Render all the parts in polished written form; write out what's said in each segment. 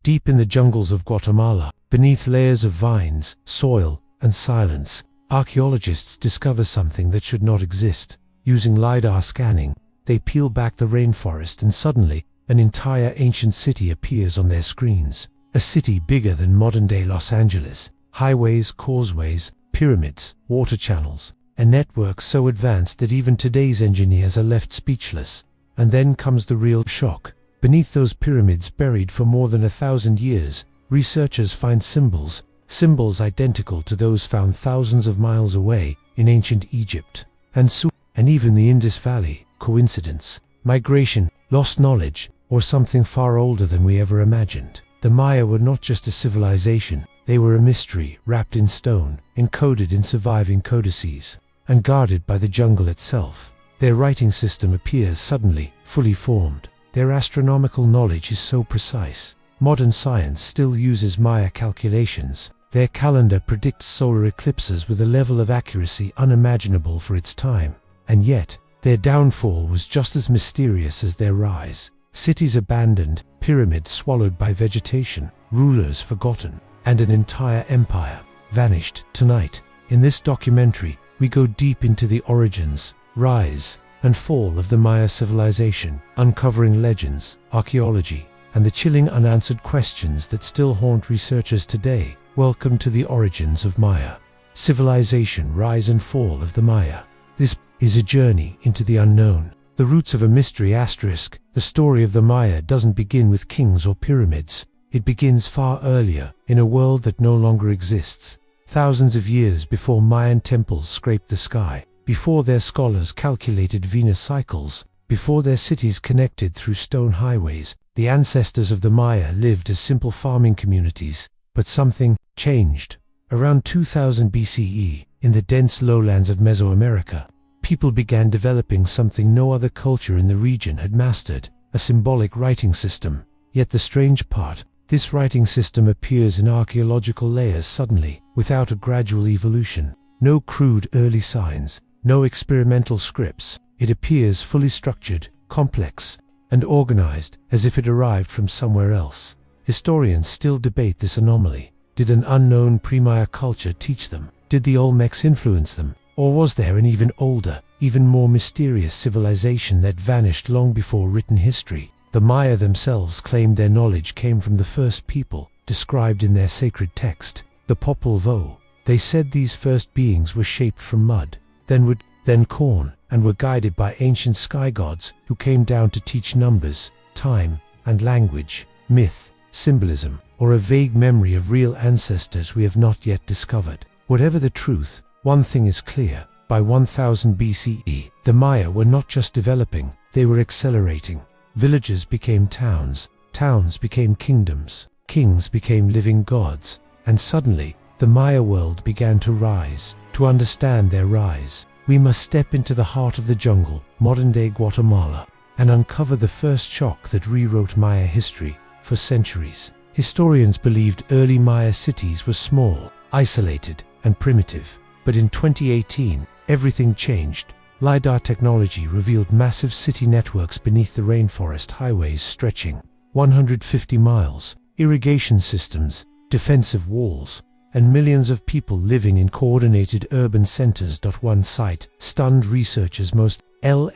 Deep in the jungles of Guatemala, beneath layers of vines, soil, and silence, archaeologists discover something that should not exist. Using LiDAR scanning, they peel back the rainforest and suddenly, an entire ancient city appears on their screens. A city bigger than modern-day Los Angeles. Highways, causeways, pyramids, water channels, a network so advanced that even today's engineers are left speechless. And then comes the real shock. Beneath those pyramids buried for more than 1,000 years, researchers find symbols identical to those found thousands of miles away in ancient Egypt and even the Indus Valley. Coincidence? Migration? Lost knowledge? Or something far older than we ever imagined? The Maya were not just a civilization, they were a mystery wrapped in stone, encoded in surviving codices, and guarded by the jungle itself. Their writing system appears suddenly, fully formed. Their astronomical knowledge is so precise. Modern science still uses Maya calculations. Their calendar predicts solar eclipses with a level of accuracy unimaginable for its time. And yet, their downfall was just as mysterious as their rise. Cities abandoned, pyramids swallowed by vegetation, rulers forgotten, and an entire empire vanished. Tonight, in this documentary, we go deep into the origins, rise, and fall of the Maya civilization, uncovering legends, archaeology, and the chilling unanswered questions that still haunt researchers today. Welcome to the origins of Maya. Civilization, rise and fall of the Maya. This is a journey into the unknown. The roots of a mystery. The story of the Maya doesn't begin with kings or pyramids. It begins far earlier, in a world that no longer exists. Thousands of years before Mayan temples scraped the sky, before their scholars calculated Venus cycles, before their cities connected through stone highways, the ancestors of the Maya lived as simple farming communities. But something changed. Around 2000 BCE, in the dense lowlands of Mesoamerica, people began developing something no other culture in the region had mastered, a symbolic writing system. Yet the strange part, this writing system appears in archaeological layers suddenly, without a gradual evolution. No crude early signs, no experimental scripts. It appears fully structured, complex, and organized, as if it arrived from somewhere else. Historians still debate this anomaly. Did an unknown pre-Maya culture teach them? Did the Olmecs influence them? Or was there an even older, even more mysterious civilization that vanished long before written history? The Maya themselves claimed their knowledge came from the first people, described in their sacred text, the Popol Vuh. They said these first beings were shaped from mud, then wood, then corn, and were guided by ancient sky gods who came down to teach numbers, time, and language, myth, symbolism, or a vague memory of real ancestors we have not yet discovered. Whatever the truth, one thing is clear. By 1000 BCE, the Maya were not just developing, they were accelerating. Villages became towns, towns became kingdoms, kings became living gods, and suddenly, the Maya world began to rise. To understand their rise, we must step into the heart of the jungle, modern-day Guatemala, and uncover the first shock that rewrote Maya history. For centuries, historians believed early Maya cities were small, isolated, and primitive. But in 2018, everything changed. LiDAR technology revealed massive city networks beneath the rainforest, highways stretching 150 miles, irrigation systems, defensive walls, and millions of people living in coordinated urban centers. One site stunned researchers most. El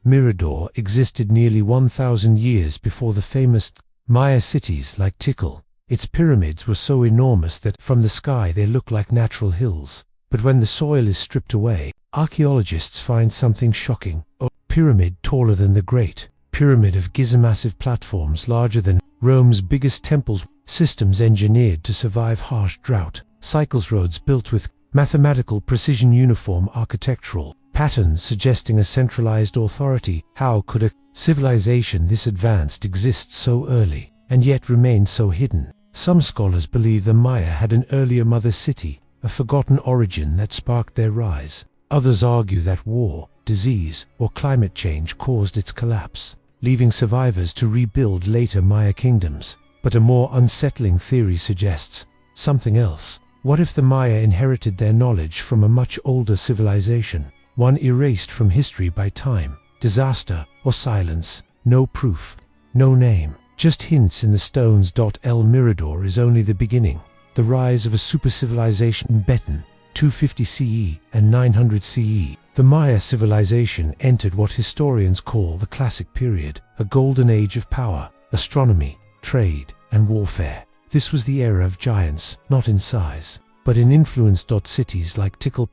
Mirador existed nearly 1,000 years before the famous Maya cities like Tikal. Its pyramids were so enormous that from the sky they look like natural hills. But when the soil is stripped away, archaeologists find something shocking. A pyramid taller than the Great Pyramid of Giza, massive platforms larger than Rome's biggest temples, systems engineered to survive harsh drought, cycles, roads built with mathematical precision, uniform architectural patterns suggesting a centralized authority. How could a civilization this advanced exist so early, and yet remain so hidden? Some scholars believe the Maya had an earlier mother city, a forgotten origin that sparked their rise. Others argue that war, disease, or climate change caused its collapse, leaving survivors to rebuild later Maya kingdoms. But a more unsettling theory suggests something else. What if the Maya inherited their knowledge from a much older civilization, one erased from history by time, disaster, or silence? No proof. No name, just hints in the stones. El Mirador is only the beginning. The rise of a super-civilization in Beton, 250 CE and 900 CE. The Maya civilization entered what historians call the Classic Period, a golden age of power, astronomy, trade, and warfare. This was the era of giants, not in size, but in influence. Cities like Tikal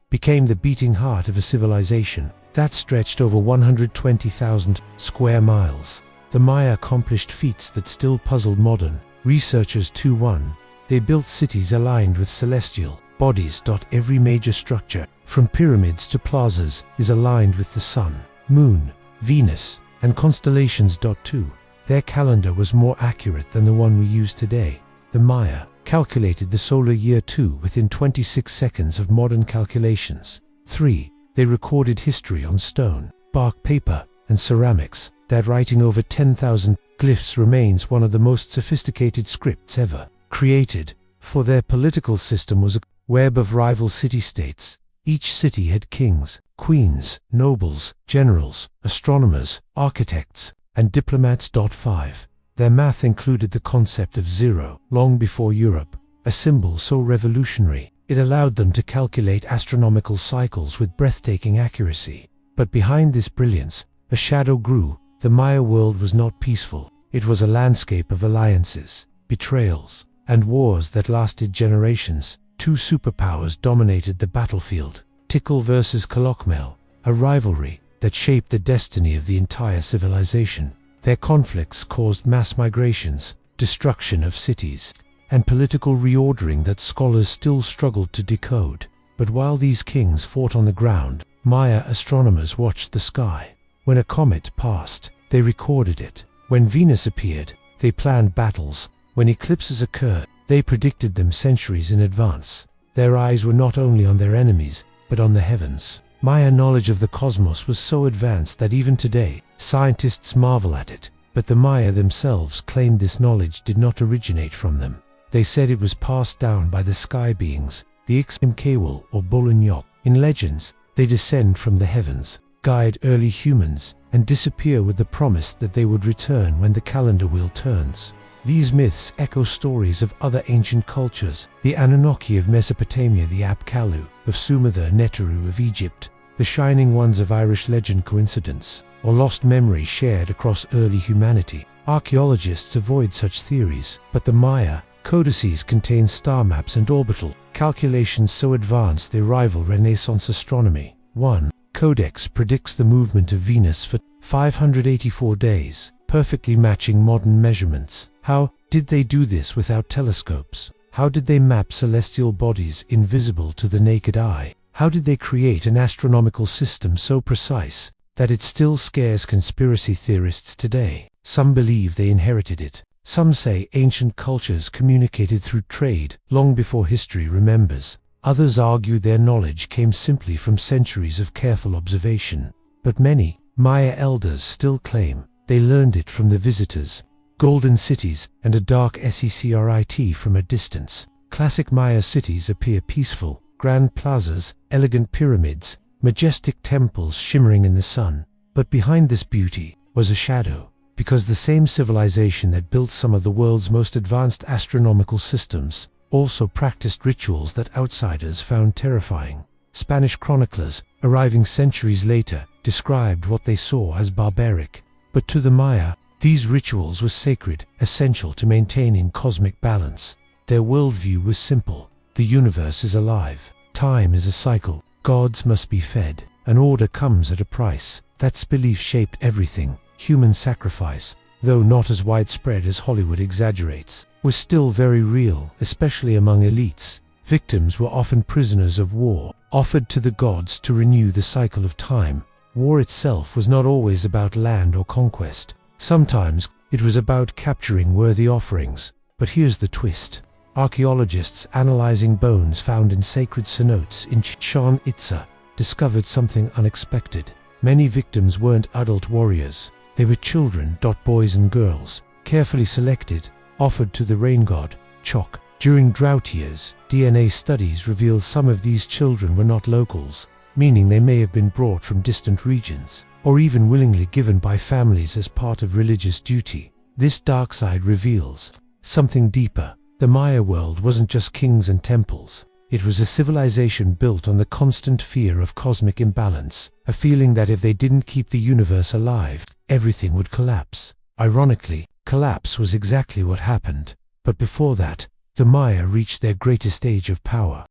became the beating heart of a civilization that stretched over 120,000 square miles. The Maya accomplished feats that still puzzled modern researchers. 1. They built cities aligned with celestial bodies. Every major structure, from pyramids to plazas, is aligned with the sun, moon, Venus, and constellations. 2. Their calendar was more accurate than the one we use today. The Maya calculated the solar year 2 within 26 seconds of modern calculations. 3. They recorded history on stone, bark, paper, and ceramics. That writing over 10,000 glyphs remains one of the most sophisticated scripts ever created. For their political system was a web of rival city-states. Each city had kings, queens, nobles, generals, astronomers, architects, and diplomats. 5. Their math included the concept of zero, long before Europe, a symbol so revolutionary it allowed them to calculate astronomical cycles with breathtaking accuracy. But behind this brilliance, a shadow grew. The Maya world was not peaceful. It was a landscape of alliances, betrayals, and wars that lasted generations. 2 superpowers dominated the battlefield. Tikal versus Kukulkan, a rivalry that shaped the destiny of the entire civilization. Their conflicts caused mass migrations, destruction of cities, and political reordering that scholars still struggled to decode. But while these kings fought on the ground, Maya astronomers watched the sky. When a comet passed, they recorded it. When Venus appeared, they planned battles. When eclipses occurred, they predicted them centuries in advance. Their eyes were not only on their enemies, but on the heavens. Maya knowledge of the cosmos was so advanced that even today, scientists marvel at it. But the Maya themselves claimed this knowledge did not originate from them. They said it was passed down by the sky beings, the Ixmkewal or Bolunyok. In legends, they descend from the heavens, guide early humans, and disappear with the promise that they would return when the calendar wheel turns. These myths echo stories of other ancient cultures: the Anunnaki of Mesopotamia, the Apkallu of Sumer, the Neteru of Egypt, the Shining Ones of Irish legend. Coincidence or lost memory shared across early humanity? Archaeologists avoid such theories, but the Maya codices contain star maps and orbital calculations so advanced they rival Renaissance astronomy. 1. Codex predicts the movement of Venus for 584 days, perfectly matching modern measurements. How did they do this without telescopes? How did they map celestial bodies invisible to the naked eye? How did they create an astronomical system so precise that it still scares conspiracy theorists today? Some believe they inherited it. Some say ancient cultures communicated through trade long before history remembers. Others argue their knowledge came simply from centuries of careful observation. But many Maya elders still claim they learned it from the visitors, golden cities, and a dark secret from a distance. Classic Maya cities appear peaceful: grand plazas, elegant pyramids, majestic temples shimmering in the sun. But behind this beauty was a shadow, because the same civilization that built some of the world's most advanced astronomical systems also practiced rituals that outsiders found terrifying. Spanish chroniclers, arriving centuries later, described what they saw as barbaric. But to the Maya, these rituals were sacred, essential to maintaining cosmic balance. Their worldview was simple: the universe is alive, time is a cycle, gods must be fed, and order comes at a price. That belief shaped everything. Human sacrifice, though not as widespread as Hollywood exaggerates, was still very real, especially among elites. Victims were often prisoners of war, offered to the gods to renew the cycle of time. War itself was not always about land or conquest. Sometimes it was about capturing worthy offerings. But here's the twist. Archaeologists analyzing bones found in sacred cenotes in Chichen Itza discovered something unexpected. Many victims weren't adult warriors. They were children, boys and girls, carefully selected, offered to the rain god, Chaac. During drought years, DNA studies revealed some of these children were not locals, meaning they may have been brought from distant regions. or even willingly given by families as part of religious duty. This dark side reveals something deeper. The Maya world wasn't just kings and temples. It was a civilization built on the constant fear of cosmic imbalance, a feeling that if they didn't keep the universe alive, everything would collapse. Ironically, collapse was exactly what happened. But before that, the Maya reached their greatest age of power.